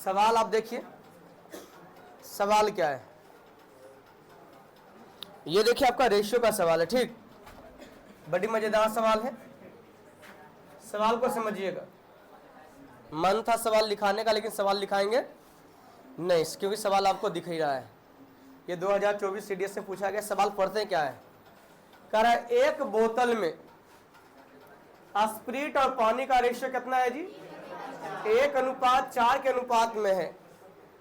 सवाल आप देखिए, सवाल क्या है, ये देखिए आपका रेशियो का सवाल है। ठीक, बड़ी मजेदार सवाल है, सवाल को समझिएगा। मन था सवाल लिखाने का, लेकिन सवाल लिखाएंगे नहीं, क्योंकि सवाल आपको दिख ही रहा है। ये 2024 सीडीएस से पूछा गया सवाल। पढ़ते क्या है, कह रहा है एक बोतल में स्प्रिट और पानी का रेशियो कितना है जी? 1:4 के अनुपात में है।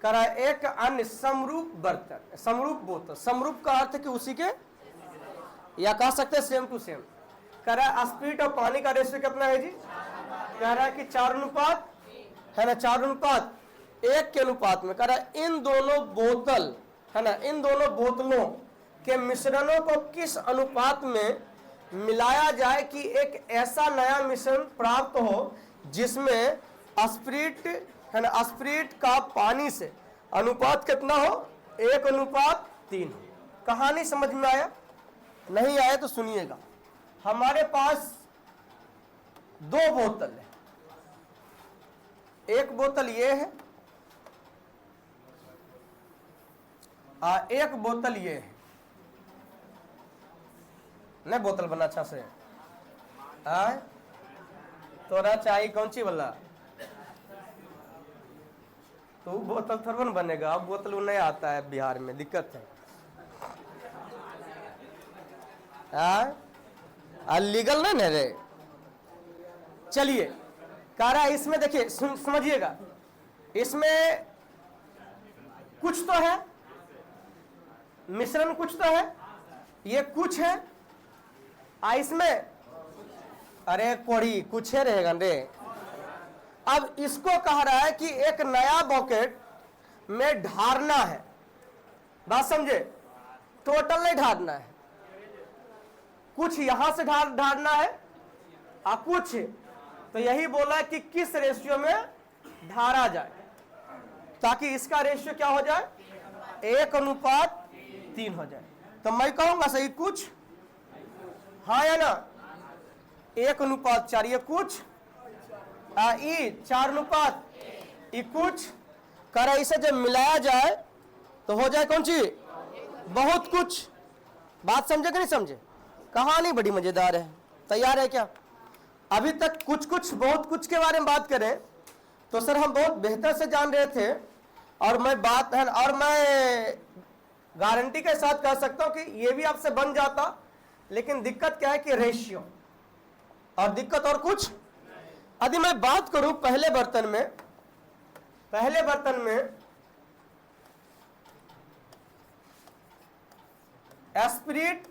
कह रहा है एक अन्य समरूप बर्तन, समरूप बोतल, समरूप का अर्थ है कि उसी के, या कह सकते हैं सेम टू सेम। कह रहा है स्प्रिट और पानी का रेशियो कितना है जी? कह रहा है कि 4 अनुपात है ना, 4:1 के अनुपात में। कह रहा है इन दोनों बोतल है ना, इन दोनों बोतलों के मिश्रणों को किस अनुपात में मिलाया जाए कि एक ऐसा नया मिश्रण प्राप्त हो जिसमें स्प्रिट है ना, स्प्रिट का पानी से अनुपात कितना हो? 1:3 हो। कहानी समझ में आया? नहीं आया तो सुनिएगा। हमारे पास 2 बोतल है, एक बोतल ये है, एक बोतल ये है। नहीं बोतल बना अच्छा से आए तोरा चाहिए कौन सी वाला? तो बोतल थोड़ा न बनेगा। अब बोतल वो नहीं आता है बिहार में, दिक्कत है। लीगल नहीं है रे। चलिए, कह रहा है इसमें देखिए, समझिएगा, इसमें कुछ तो है, मिश्रण कुछ तो है, ये कुछ है, इसमें अरे कोड़ी कुछ है रहेगा रे। अब इसको कह रहा है कि एक नया बकेट में ढारना है। बात समझे? टोटल नहीं ढारना है, कुछ यहां से ढारना है कुछ। तो यही बोला कि किस रेशियो में ढारा जाए ताकि इसका रेशियो क्या हो जाए? 1:3 हो जाए। तो मैं कहूंगा सही कुछ, हाँ या ना? 1:4 ये कुछ, 4:1 कुछ। कर इसे जब मिलाया जाए तो हो जाए कौन सी? बहुत कुछ। बात समझे कि नहीं समझे? कहानी बड़ी मजेदार है। तैयार है क्या? अभी तक कुछ कुछ बहुत कुछ के बारे में बात करें तो सर हम बहुत बेहतर से जान रहे थे, और मैं बात है और मैं गारंटी के साथ कह सकता हूं कि ये भी आपसे बन जाता। लेकिन दिक्कत क्या है कि रेशियो, और दिक्कत और कुछ। यदि मैं बात करूं पहले बर्तन में एस्पिरिट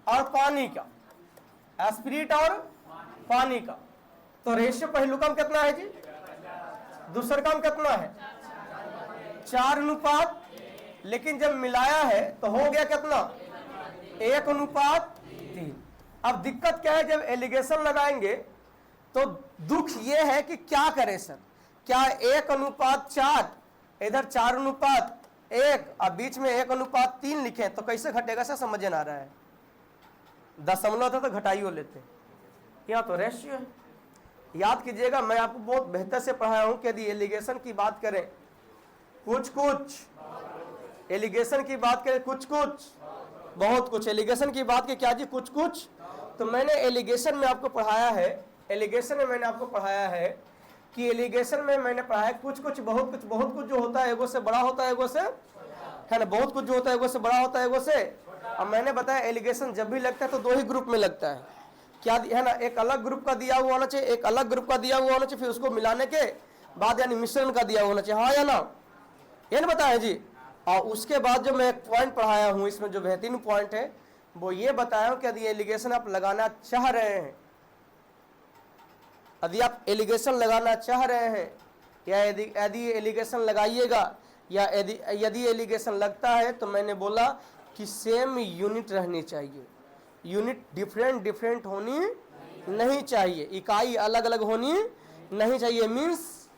और पानी का, एस्पिरिट और पानी का, तो रेशियो पहलू का कितना है जी? दूसरा का कितना है? 4:1। लेकिन जब मिलाया है तो हो गया कितना? 1:3। अब दिक्कत क्या है, जब एलिगेशन लगाएंगे तो दुख यह है कि क्या करें सर, क्या 1:4 इधर 4:1 और बीच में 1:3 लिखे तो कैसे घटेगा सर? समझ ना आ रहा है। दशमलव था तो घटाई हो लेते, यहाँ तो रेशियो है। याद कीजिएगा, मैं आपको बहुत बेहतर से पढ़ाया हूं कि यदि एलिगेशन की बात करें कुछ कुछ, एलिगेशन की बात करें कुछ कुछ, बहुत कुछ, एलिगेशन की बात की क्या जी? कुछ कुछ। तो मैंने एलिगेशन में आपको पढ़ाया है, एलिगेशन में मैंने आपको पढ़ाया है कि एलिगेशन में मैंने पढ़ा है कुछ कुछ, बहुत कुछ। बहुत कुछ जो होता है एगो से बड़ा होता है, एगो से है ना, बहुत कुछ जो होता है एगो से बड़ा होता है, एगो से। अब मैंने बताया एलिगेशन जब भी लगता है तो 2 ही ग्रुप में लगता है, क्या है ना, एक अलग ग्रुप का दिया हुआ होना चाहिए, एक अलग ग्रुप का दिया हुआ होना चाहिए, फिर उसको मिलाने के बाद यानी मिश्रण का दिया होना चाहिए, हाँ या ना? ये ना बताया जी। और उसके बाद जो मैं एक पॉइंट पढ़ाया हूं, इसमें जो बेहतरीन पॉइंट है वो ये बताया हूं कि यदि एलिगेशन आप लगाना चाह रहे हैं, यदि आप एलिगेशन लगाना चाह रहे हैं, या यदि एलिगेशन लगाइएगा, या यदि एलिगेशन लगता है तो मैंने बोला कि सेम यूनिट रहनी चाहिए, यूनिट डिफरेंट होनी नहीं चाहिए, इकाई अलग अलग होनी नहीं चाहिए। मीन्स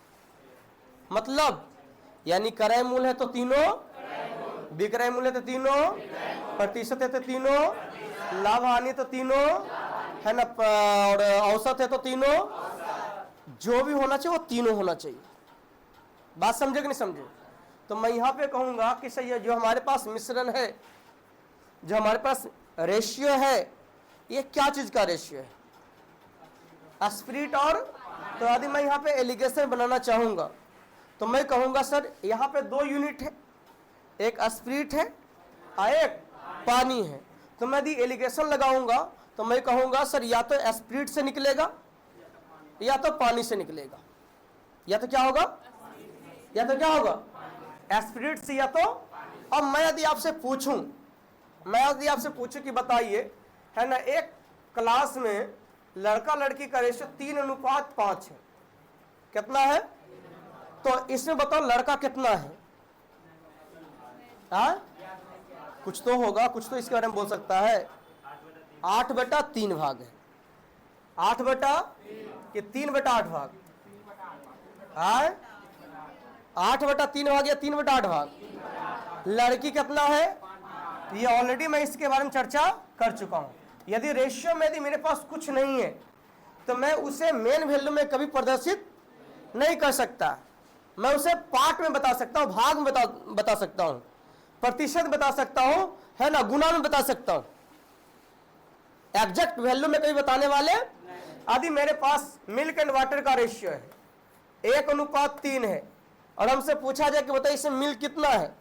मतलब यानी क्रय मूल है तो तीनों, विक्रय मूल है तो तीनों, प्रतिशत है तो तीनों, लाभ हानि तो तीनों है ना, और औसत है तो तीनों, जो भी होना चाहिए वो तीनों होना चाहिए। बात समझे कि नहीं समझे? तो मैं यहां पे कहूंगा कि सही है, जो हमारे पास मिश्रण है, जो हमारे पास रेशियो है, ये क्या चीज का रेशियो है? स्पिरिट और, तो यदि मैं यहाँ पे एलिगेशन बनाना चाहूंगा तो मैं कहूंगा सर यहाँ पे 2 यूनिट है, एक स्पिरिट है और एक पानी है। तो मैं यदि एलिगेशन लगाऊंगा तो मैं कहूंगा सर या तो स्पिरिट से निकलेगा या तो पानी से निकलेगा, या तो क्या होगा, या तो क्या होगा, स्पिरिट से या तो। अब मैं यदि आपसे पूछूं, कि बताइए, है ना, एक क्लास में लड़का लड़की का रेशियो 3:5 है, कितना है? तो इसमें बताओ लड़का कितना है? कुछ तो होगा, कुछ तो इसके बारे में बोल सकता है। 8/3 भाग है। 3/8 भाग, 8/3 भाग या 3/8 भाग। लड़की कितना है? ये ऑलरेडी मैं इसके बारे में चर्चा कर चुका हूं। यदि रेशियो में यदि मेरे पास कुछ नहीं है तो मैं उसे मेन वैल्यू में कभी प्रदर्शित नहीं कर सकता। मैं उसे पार्ट में बता सकता हूं, भाग में बता सकता हूं, प्रतिशत बता सकता हूं, है ना, गुना में बता सकता हूं। एग्जैक्ट वैल्यू में कभी बताने वाले, यदि मेरे पास मिल्क एंड वाटर का रेशियो है 1:3 है और हमसे पूछा जाए कि बताइए इसमें मिल्क कितना है,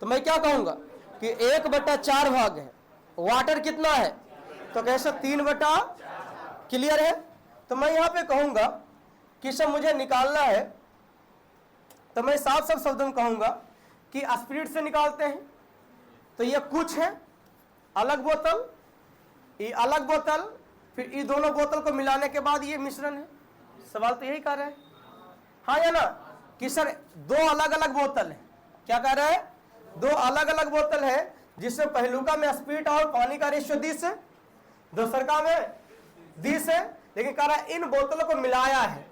तो मैं क्या कहूंगा कि 1/4 भाग है। वाटर कितना है? तो कैसे 3/, क्लियर है? तो मैं यहां पे कहूंगा कि सब मुझे निकालना है तो मैं साफ शब्दों में कहूंगा कि स्पिरिट से निकालते हैं। तो ये कुछ है, अलग बोतल, ये अलग बोतल, फिर ये दोनों बोतल को मिलाने के बाद ये मिश्रण है। सवाल तो यही कर रहा है, हाँ या ना, कि सर 2 अलग अलग बोतल है। क्या कह रहा है? 2 अलग अलग बोतल है, जिसमें पहलुका में स्पिरिट और पानी का रेशियो 10 है, दूसरका में 10 है, लेकिन कह रहा है इन बोतलों को मिलाया है।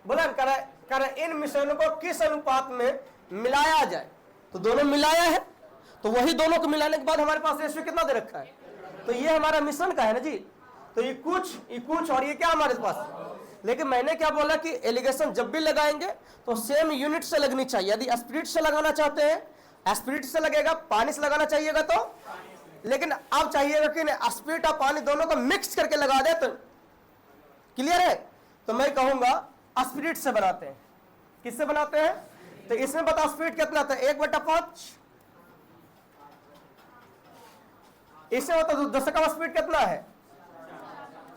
बोला कह रहा है इन मिश्रणों को किस अनुपात में मिलाया जाए, तो दोनों मिलाया है, तो वही दोनों को मिलाने के बाद हमारे पास रेशियो कितना दे रखा है? तो ये हमारा मिश्रण का है ना जी। तो ये कुछ और ये क्या हमारे पास। लेकिन मैंने क्या बोला कि एलिगेशन जब भी लगाएंगे तो सेम यूनिट से लगनी चाहिए। यदि स्पिरिट से लगाना चाहते हैं स्पिरिट से लगेगा, पानी से लगाना चाहिएगा तो, लेकिन अब चाहिएगा कि स्पिरिट और पानी दोनों को मिक्स करके लगा दे तो क्लियर है। तो मैं कहूंगा स्पिरिट से बनाते हैं। किससे बनाते हैं? तो इसमें बताओ स्पिरिट कितना था? 1/5। इसमें बताओ दशक स्पिरिट कितना है?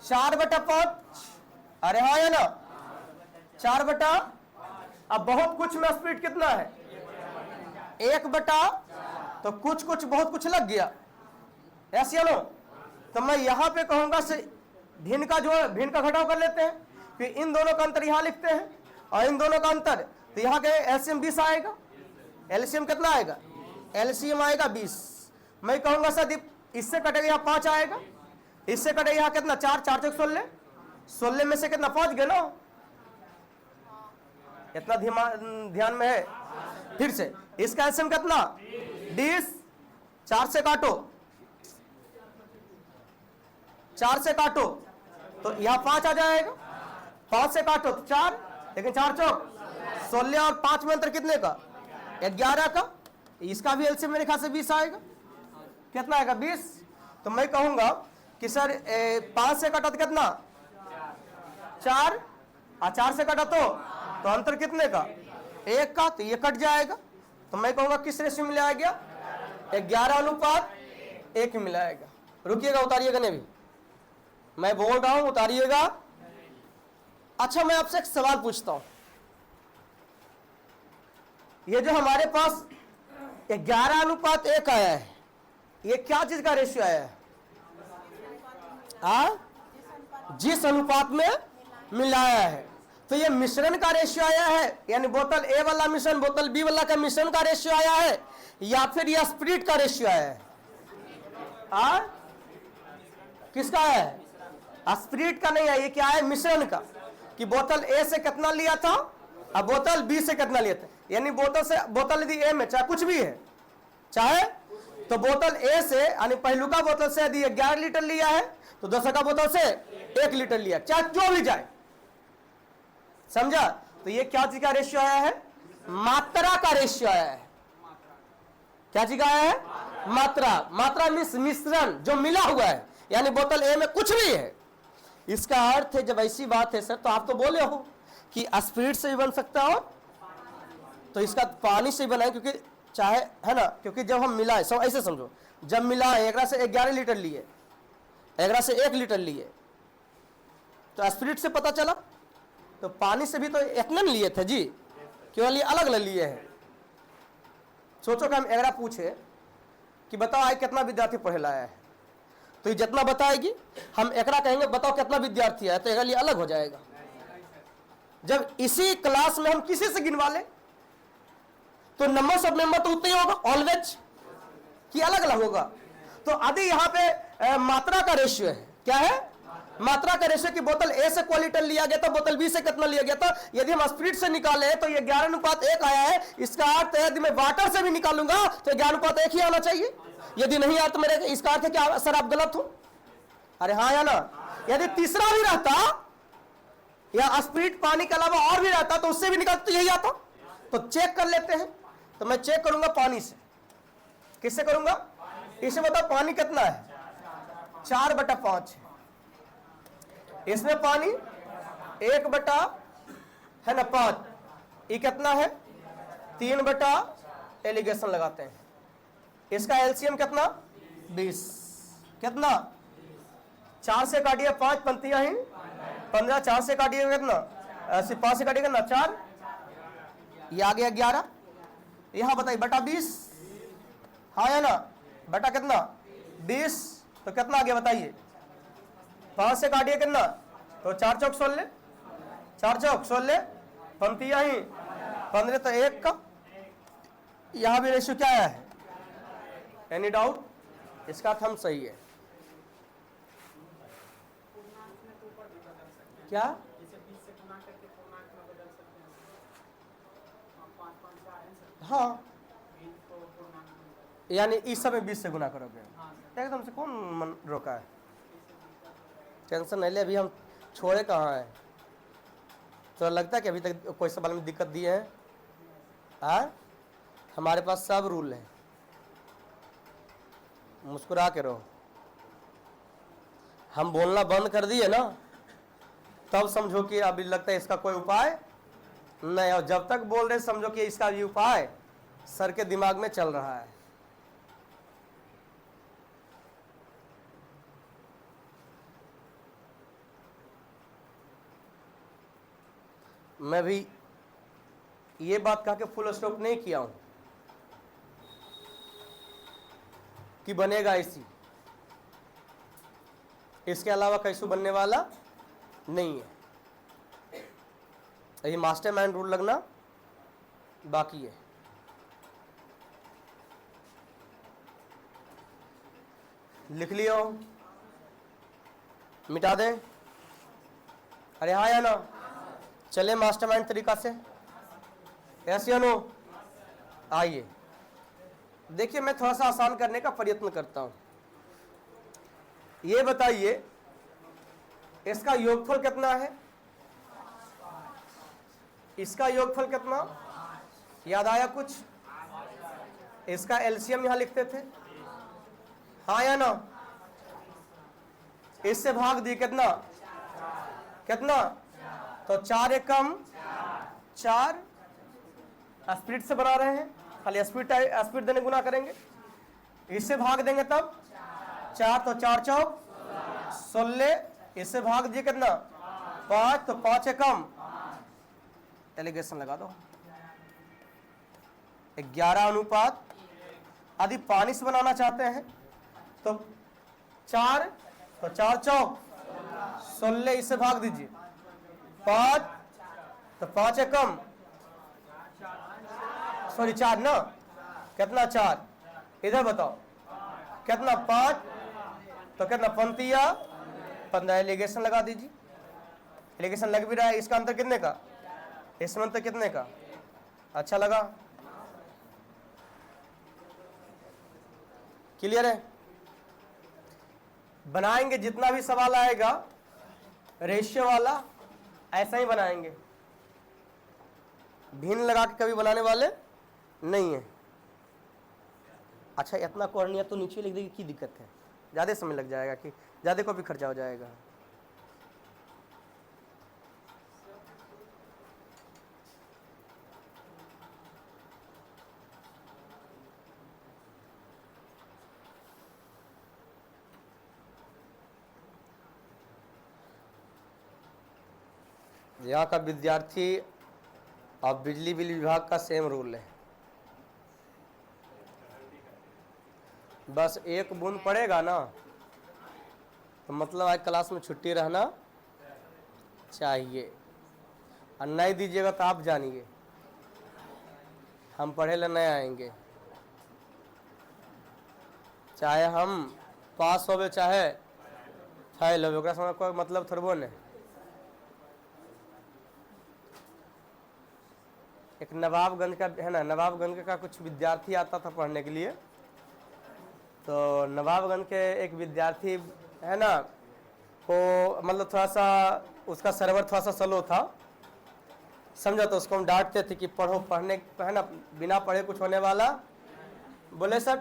4/5। अरे हाँ या ना, 4/, अब बहुत कुछ में स्पिरिट कितना है? 1/, तो कुछ बहुत कुछ लग गया, ऐसे नो। तो मैं यहां पे कहूंगा से भिन्न का घटाव कर लेते हैं, फिर इन दोनों का अंतर यहां लिखते हैं और इन दोनों का अंतर, तो यहां के एलसीएम 20 आएगा। एलसीएम कितना आएगा? एलसीएम आएगा 20। मैं कहूंगा सर इससे कटेगा यहाँ 5 आएगा, इससे कटेगा यहाँ कितना? 4 4 चौक 16, 16 में से कितना? 5 गए ना। इतना ध्यान में है? फिर से इसका एलसीएम कितना? 20, 4 से काटो, 4 से काटो तो यहाँ 5 आ जाएगा, 5 से काटो तो 4, लेकिन 4 चौक 16 और 5 में अंतर कितने का? 11 का। इसका भी एलसीएम मेरे ख्याल से 20 आएगा। कितना आएगा? 20। तो मैं कहूंगा कि सर 5 से काटा तो कितना? 4, और 4 से काटा तो अंतर कितने का? 1 का, तो ये कट जाएगा। तो मैं कहूंगा किस रेशियो में मिलाया गया? 11:1 में मिलाएगा। रुकिएगा, उतारिएगा नहीं, भी मैं बोल रहा हूं, उतारिएगा। अच्छा, मैं आपसे एक सवाल पूछता हूं, ये जो हमारे पास 11:1 आया है, ये क्या चीज का रेशियो आया है? जिस अनुपात में मिलाया है। तो ये मिश्रण का रेशियो आया है, यानी बोतल ए वाला मिश्रण बोतल बी वाला का मिश्रण का रेशियो आया है, या फिर यह स्पिरिट का रेशियो आया है? किसका है? स्पिरिट का नहीं है, ये क्या है? मिश्रण का। कि बोतल ए से कितना लिया था और बोतल बी से कितना लिया था, यानी बोतल यदि ए में चाहे कुछ भी है, चाहे तो बोतल ए से यानी पहलुका बोतल से यदि 11 लीटर लिया है तो दूसरा बोतल से 1 लीटर लिया, चाहे जो भी जाए, समझा? तो ये क्या चीज का रेशियो आया है? मात्रा का रेशियो आया है। क्या चीज का आया है? मात्रा। मात्रा मीन्स मिश्रण, जो मिला हुआ है, यानी बोतल ए में कुछ भी है। इसका अर्थ है, जब ऐसी बात है सर, तो आप तो बोले हो कि स्पिरिट से भी बन सकता हो, तो इसका पानी से बना है, क्योंकि चाहे, है ना, क्योंकि जब हम मिलाए, सब ऐसे समझो, जब मिलाए एकरा से 11 लीटर लिए, एकरा से 1 लीटर लिए, तो स्पिरिट से पता चला, तो पानी से भी तो इतना लिए थे जी, केवल ये अलग अलग लिए हैं। सोचो कि हम एकरा पूछे कि बताओ आज कितना विद्यार्थी पढ़े लाया है, तो ये जितना बताएगी, हम एकरा कहेंगे बताओ कितना विद्यार्थी है, तो एकरा लिए अलग हो जाएगा। जब इसी क्लास में हम किसी से गिनवा ले, तो नंबर ऑफ मेंबर तो उतना ही होगा ऑलवेज, कि अलग अलग होगा। तो यदि यहाँ पे मात्रा का रेशियो है, क्या है? मात्रा का रेशियो, की बोतल ए से क्वालिटी लिया गया था, बोतल बी से कितना लिया गया था। यदि हम स्पिरिट से निकाले तो ये 11:1 आया है। इसका अर्थ है यदि मैं वाटर से भी निकालूंगा तो 11:1 ही आना चाहिए। यदि नहीं आया तो मेरे इसका अर्थ है कि सर आप गलत हो। अरे हाँ या ना? यदि तीसरा भी रहता या स्पिरिट पानी के अलावा और भी रहता तो उससे भी निकालते तो यही आता। तो चेक कर लेते हैं। तो मैं चेक करूंगा पानी से। किससे करूंगा? इसे बताओ पानी कितना है? 4/5। इसमें पानी 1/, है ना, 5। ये कितना है? 3/, एलिगेशन लगाते हैं। इसका एलसीएम कितना? 20। कितना? 4 से काटिए 5 पंक्तियां ही 15, 4 से काटिए कितना? 5 से काटिए कितना? 4। ये आ गया 11। यहां बताइए बटा 20, हाँ या ना? बटा कितना? 20। तो कितना आ गया बताइए? 5 से काटिए कितना? तो 4 चौक 16, 4 चौक 16, पंक्तियां ही 15, तो 1 का। यहां भी रेशियो क्या आया है? Any doubt? इसका अर्थ हम सही है। क्या? हाँ, यानी इस समय 20 से गुना करोगे, एकदम से कौन मन रोका है? टेंशन नहीं ले, अभी हम छोड़े कहाँ हैं। तो लगता है कि अभी तक कोई सवाल में दिक्कत दिए हैं? हाँ, हमारे पास सब रूल है। मुस्कुरा के रहो। हम बोलना बंद कर दिए ना, तब समझो कि अभी लगता है इसका कोई उपाय नहीं। और जब तक बोल रहे समझो कि इसका भी उपाय सर के दिमाग में चल रहा है। मैं भी ये बात कह के फुल स्टॉप नहीं किया हूं कि बनेगा इसी, इसके अलावा कैसे बनने वाला नहीं है। ये मास्टरमाइंड रूल लगना बाकी है। लिख लियो, मिटा दें? अरे हाँ या ना? चले मास्टरमाइंड तरीका से, यस या नो? आइए देखिए, मैं थोड़ा सा आसान करने का प्रयत्न करता हूं। ये बताइए इसका योगफल कितना है? इसका योगफल कितना? याद आया कुछ? इसका एलसीएम यहां लिखते थे, हाँ या ना? इससे भाग दी कितना? कितना? तो 4 एकम 4। स्पिरिट से बना रहे हैं, खाली स्पिरिट देने गुना करेंगे। इससे भाग देंगे तब 4, तो 4 चौक 16। इससे भाग दिए कितना? 5, तो 5 एकम, एलिगेशन लगा दो 11:। यदि पानी से बनाना चाहते हैं तो 4, तो 4 चौक 16। इससे भाग दीजिए 5, तो 5 एकम, सॉरी 4 ना, कितना? 4। इधर बताओ कितना? 5, तो कितना? पंक्तियां 15, एलिगेशन लगा दीजिए। एलिगेशन लग भी रहा है। इसका अंतर कितने का? इसमें अंतर कितने का? अच्छा लगा? क्लियर है? बनाएंगे जितना भी सवाल आएगा रेशियो वाला, ऐसा ही बनाएंगे। भिन्न लगा के कभी बनाने वाले नहीं है। अच्छा, इतना कॉर्निया तो नीचे लिख देगी, की दिक्कत है? ज़्यादा समय लग जाएगा कि ज़्यादा कॉपी खर्चा हो जाएगा। यहाँ का विद्यार्थी और बिजली बिल विभाग का सेम रूल है, बस एक बूंद पड़ेगा ना तो मतलब आज क्लास में छुट्टी रहना चाहिए, और नहीं दीजिएगा तो आप जानिए हम पढ़े ले नहीं आएंगे, चाहे हम पास होवे चाहे फेल होवे, ओकरा समय कोई मतलब थोड़बो नहीं। एक नवाबगंज का है ना, नवाबगंज का कुछ विद्यार्थी आता था पढ़ने के लिए, तो नवाबगंज के एक विद्यार्थी है ना को मतलब थोड़ा सा उसका सर्वर थोड़ा सा स्लो था, समझा, तो उसको हम डांटते थे कि पढ़ो, पढ़ने है ना, बिना पढ़े कुछ होने वाला। बोले सर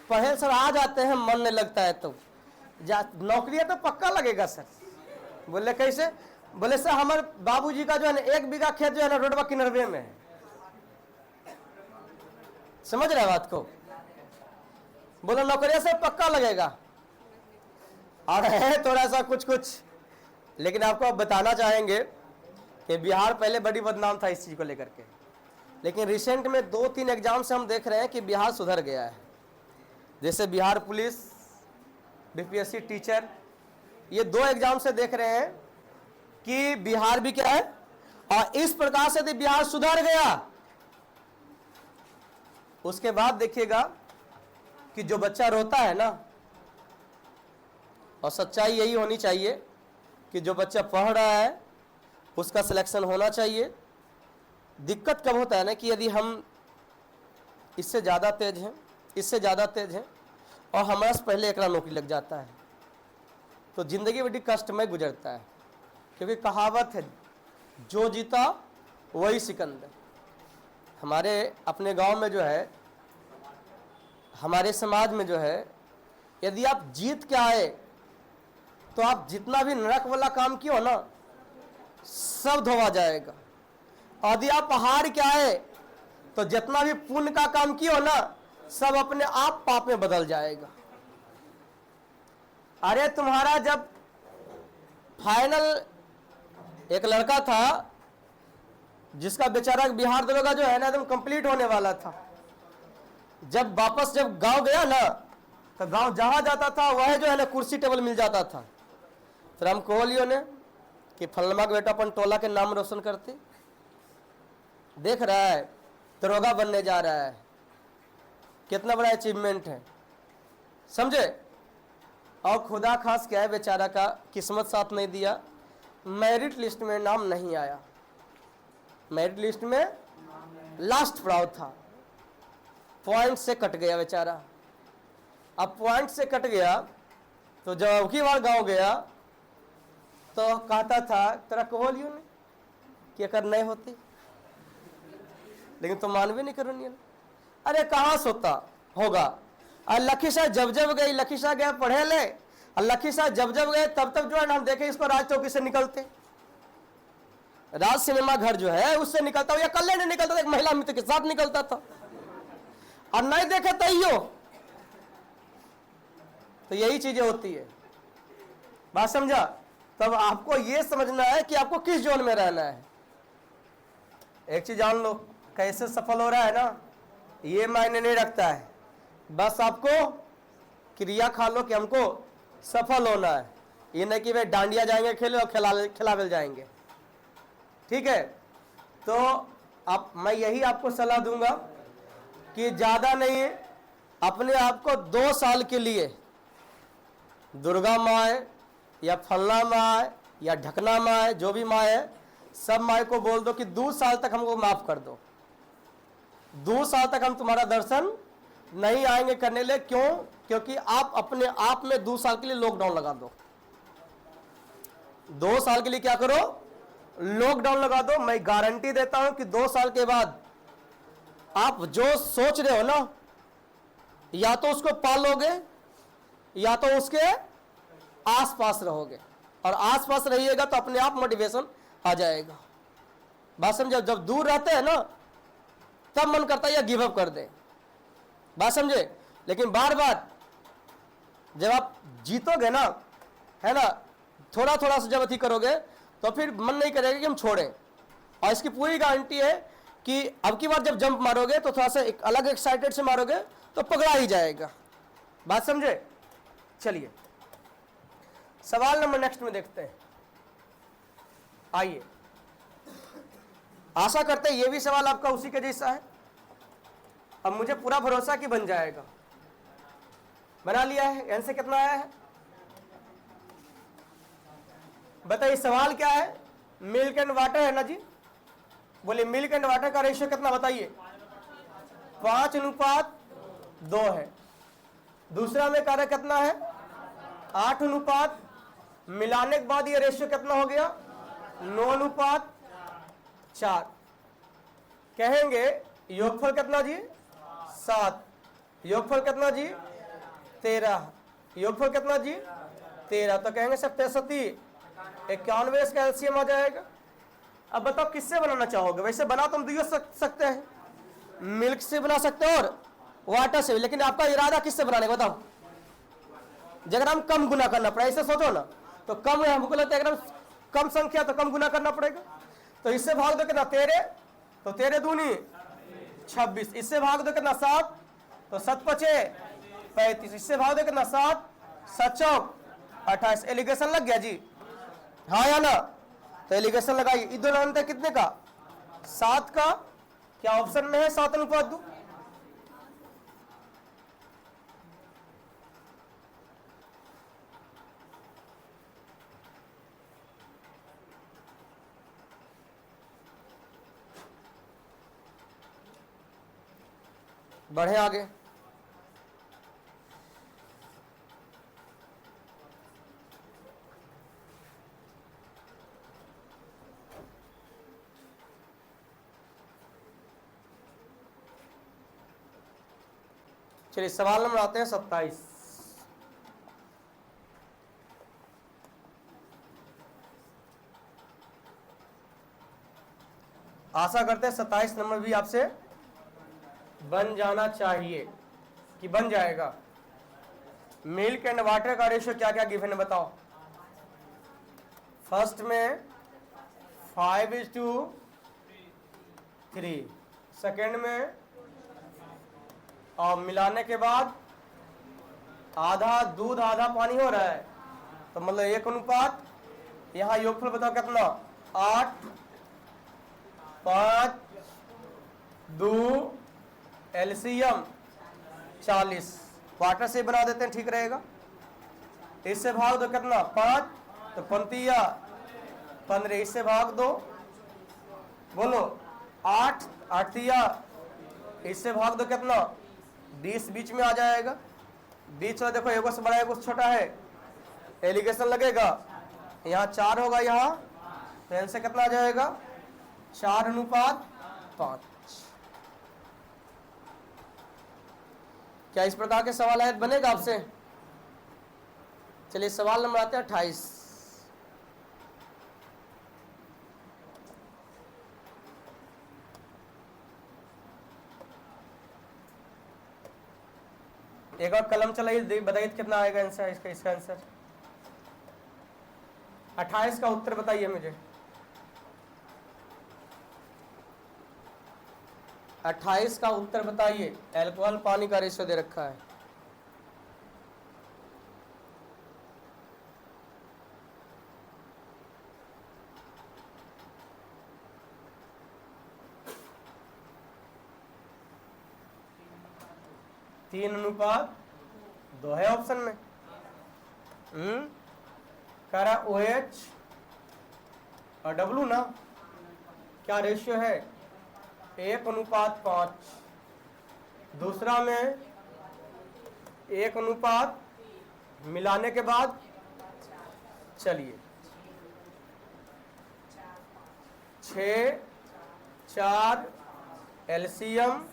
पढ़े सर आ जाते हैं, मन नहीं लगता है तो नौकरी है तो पक्का लगेगा सर। बोले कैसे? बोले सर हमारे बाबूजी का जो है ना 1 बीघा खेत जो है ना रोडवा किनारे में है। समझ रहे बात को? बोलो नौकरी से पक्का लगेगा, और है थोड़ा सा कुछ कुछ, लेकिन आपको अब बताना चाहेंगे कि बिहार पहले बड़ी बदनाम था इस चीज को लेकर के, लेकिन रिसेंट में 2-3 एग्जाम से हम देख रहे हैं कि बिहार सुधर गया है। जैसे बिहार पुलिस, बीपीएससी टीचर, ये 2 एग्जाम से देख रहे हैं कि बिहार भी क्या है, और इस प्रकार से बिहार सुधर गया। उसके बाद देखिएगा कि जो बच्चा रोता है ना, और सच्चाई यही होनी चाहिए कि जो बच्चा पढ़ रहा है उसका सिलेक्शन होना चाहिए। दिक्कत कब होता है ना कि यदि हम इससे ज़्यादा तेज हैं, इससे ज़्यादा तेज हैं, और हमारे से पहले एक नौकरी लग जाता है, तो ज़िंदगी बड़ी कष्टमय गुजरता है। क्योंकि कहावत है, जो जीता वही सिकंदर। हमारे अपने गांव में जो है, हमारे समाज में जो है, यदि आप जीत के आए तो आप जितना भी नरक वाला काम किए हो ना सब धोवा जाएगा, और यदि आप हार के आए तो जितना भी पुण्य का काम किए हो ना सब अपने आप पाप में बदल जाएगा। अरे तुम्हारा जब फाइनल, एक लड़का था जिसका बेचारा बिहार दरोगा जो है ना एकदम कंप्लीट होने वाला था, जब गांव गया ना तो गांव जहां जाता था वह जो है ना कुर्सी टेबल मिल जाता था। फिर हम कहो लियो ने कि फलनमा का बेटा अपन टोला के नाम रोशन करते, देख रहा है दरोगा बनने जा रहा है, कितना बड़ा अचीवमेंट है, समझे। और खुदा खास क्या है, बेचारा का किस्मत साथ नहीं दिया, मेरिट लिस्ट में नाम नहीं आया, मेरिट लिस्ट में लास्ट पड़ाव था, पॉइंट से कट गया बेचारा। अब पॉइंट से कट गया तो जब अबकी बार गांव गया तो कहता था तेरा कहो लियो ने कि अगर नहीं होती, लेकिन तुम मानवे नहीं करो नहीं। अरे कहाँ सोता होगा, और लखीसराय जब गई, लखीसराय गया पढ़े ले, और लखीसराय जब गए तब तक जो है ना हम देखे इसको राज चौकी से निकलते, राज सिनेमा घर जो है उससे निकलता हो, या कल नहीं निकलता था, एक महिला मित्र के साथ निकलता था, और नहीं देखे तैयो। तो यही चीजें होती है, बात समझा। तब आपको यह समझना है कि आपको किस जोन में रहना है। एक चीज जान लो, कैसे सफल हो रहा है ना ये मायने नहीं रखता है, बस आपको क्रिया खा लो कि हमको सफल होना है, ये नहीं कि वे डांडिया जाएंगे खेले और खिलावे जाएंगे, ठीक है। तो आप, मैं यही आपको सलाह दूंगा कि ज्यादा नहीं, अपने आप को 2 साल के लिए दुर्गा माँ या फलना माँ या ढकना माँ, जो भी माँ है, सब माँ को बोल दो कि 2 साल तक हमको माफ कर दो, 2 साल तक हम तुम्हारा दर्शन नहीं आएंगे करने ले। क्यों? क्योंकि आप अपने आप में 2 साल के लिए लॉकडाउन लगा दो। 2 साल के लिए क्या करो? लॉकडाउन लगा दो, मैं गारंटी देता हूं कि 2 साल के बाद आप जो सोच रहे हो ना, या तो उसको पालोगे या तो उसके आसपास रहोगे, और आसपास रहिएगा तो अपने आप मोटिवेशन आ जाएगा। बात समझे? जब दूर रहते हैं ना तब मन करता है या गिव अप कर दे, बात समझे? लेकिन बार बार जब आप जीतोगे ना, है ना, थोड़ा थोड़ा सा जब अति करोगे तो फिर मन नहीं करेगा कि हम छोड़ें। और इसकी पूरी गारंटी है कि अब की बार जब जंप मारोगे तो थोड़ा सा एक अलग एक्साइटेड से मारोगे तो पकड़ा ही जाएगा। बात समझे? चलिए सवाल नंबर नेक्स्ट में देखते हैं। आइए, आशा करते हैं ये भी सवाल आपका उसी के जैसा है। अब मुझे पूरा भरोसा कि बन जाएगा। बना लिया है? आंसर कितना आया है बताइए। सवाल क्या है? मिल्क एंड वाटर है ना जी? बोले मिल्क एंड वाटर का रेशियो कितना बताइए? 5:2 है। दूसरा में कार्य कितना है? 8:, मिलाने के बाद ये रेशियो कितना हो गया? 9:4। कहेंगे योगफल कितना जी? 7। योगफल कितना जी? 13। योगफल कितना जी? 13। तो कहेंगे 87, 91 का एलसीएम आ जाएगा। अब बताओ किससे बनाना चाहोगे? वैसे बना तुम दियो सकते हैं, मिल्क से बना सकते हो और वाटर से, लेकिन आपका इरादा किससे बनाने का बताओ? अगर हम कम गुना करना पड़े, ऐसे सोचो ना, तो कम है, हमको लगता है अगर कम संख्या तो कम गुना करना पड़ेगा। तो इससे भाग दो कितना? 13, तो 13 दूनी 26। इससे भाग दो कितना? 7, तो 7 पचे 35। इससे भाग दो कितना? 7, 7 चौक 28। एलिगेशन लग गया जी? हाँ या ना? तो एलिगेशन लगाइए। इधर अंतर कितने का? 7 का। क्या ऑप्शन में है 7:2? बढ़े आगे। चलिए सवाल नंबर आते हैं 27। आशा करते हैं 27 नंबर भी आपसे बन जाना चाहिए कि बन जाएगा। मिल्क एंड वाटर का रेशियो क्या क्या गिवन है बताओ? फर्स्ट में 5:3, सेकेंड में और मिलाने के बाद आधा दूध आधा पानी हो रहा है, तो मतलब 1:। यहां योगफल बताओ कितना? 8, 5, 2, एलसीएम 40। वाटर से बना देते हैं, ठीक रहेगा। इससे भाग दो कितना? 5, तो 5 15। इससे भाग दो, बोलो 8, 8 इससे भाग दो कितना? 20 बीच में आ जाएगा। बीच में देखो एक से बड़ा एक छोटा है, एलिगेशन लगेगा। यहाँ 4 होगा, यहाँ तो आंसर कितना आ जाएगा? 4:5। क्या इस प्रकार के सवाल आयत बनेगा आपसे? चलिए सवाल नंबर आते हैं 28। एक और कलम चलाइए, बताइए कितना आएगा आंसर इसका आंसर। 28 का उत्तर बताइए मुझे। 28 का उत्तर बताइए। अल्कोहल पानी का रेशियो दे रखा है। तीन 3:2 है ऑप्शन में। कह रहा OH और W ना, क्या रेशियो है? 1:5। दूसरा में 1:, मिलाने के बाद चलिए 6 4 एलसीएम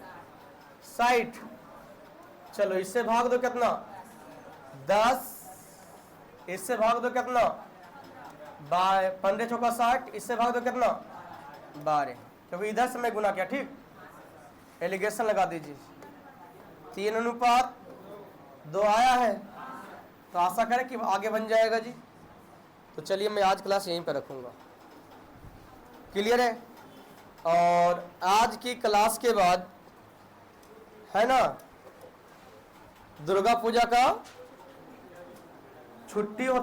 60। चलो इससे भाग दो कितना 10, इससे भाग दो कितना 15 चौका 60, इससे भाग दो कितना 12, क्योंकि इधर से मैं गुना किया। ठीक, एलिगेशन लगा दीजिए। 3:2 आया है, तो आशा करें कि आगे बन जाएगा जी। तो चलिए मैं आज क्लास यहीं पर रखूंगा। क्लियर है? और आज की क्लास के बाद है ना दुर्गा पूजा का छुट्टी होता